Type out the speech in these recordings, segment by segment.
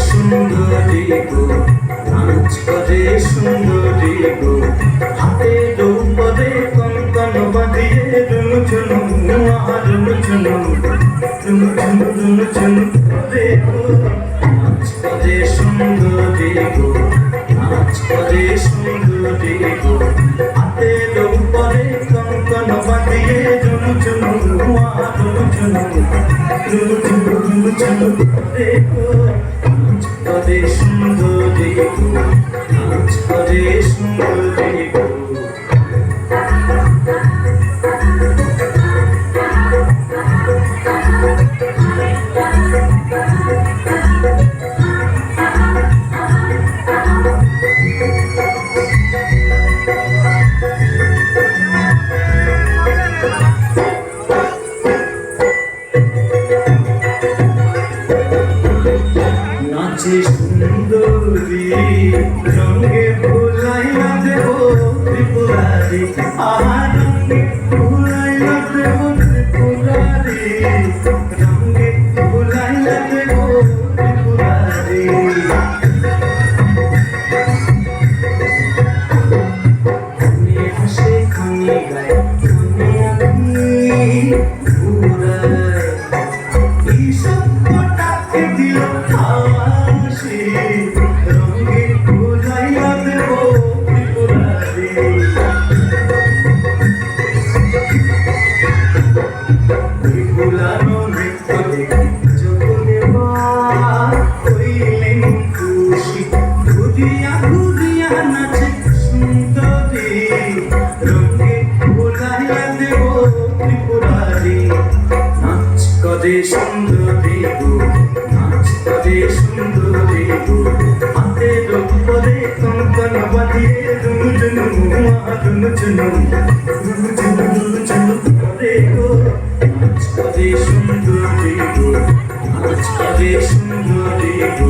সুন্দরী গো, নাচ করে সুন্দরী গো, হাতে ডোবরে কনকন বাঁধিয়ে রুমঝুনু রুমঝুনু রুমঝুনু রুমঝুনু করে গো, নাচ করে সুন্দরী গো, নাচ করে সুন্দরী গো, হাতে ডোবরে কনকন বাঁধিয়ে রুমঝুনু রুমঝুনু রুমঝুনু রুমঝুনু করে গো, নাচ করে সুন্দরী গো, নাচ করে সুন্দরী গো। নাচে সুন্দরী রঙে ভুলাইয়া দেব ত্রিপুরারি, আর রঙে ভুলাইয়া দেব ত্রিপুরারি, রঙে ভুলাইয়া দেব ত্রিপুরারি। খানে হাসে খানে গায় খানে আঁকি ঘুরায়, এইসব কটাকে দিল হাসি, রঙে ভুলাইয়া দেব ত্রিপুরারি। ভুলানো নৃত্য দেখে যতনে হইলেন খুশি, ঘুরিয়া ঘুরিয়া নাচে সুন্দরী, রঙে ভুলাইয়া দেব ত্রিপুরারি। নাচ করে সুন্দরী গো, নাচ করে সুন্দরী গো, হাতে ডোবরে কনকন বাঁধিয়ে রুমঝুনু রুমঝুনু রুমঝুনু রুমঝুনু করে গো, নাচ করে সুন্দরী গো, নাচ করে সুন্দরী গো,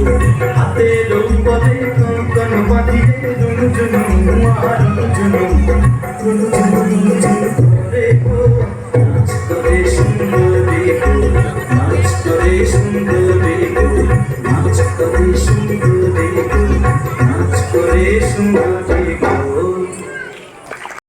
হাতে ডোবরে কনকন বাঁধিয়ে রুমঝুনু রুমঝুনু রুমঝুনু রুমঝুনু করে গো, নাচ করে সুন্দরী গো, নাচ করে সুন্দরী গো, নাচ করে সুন্দরী গো, নাচ করে সুন্দরী গো।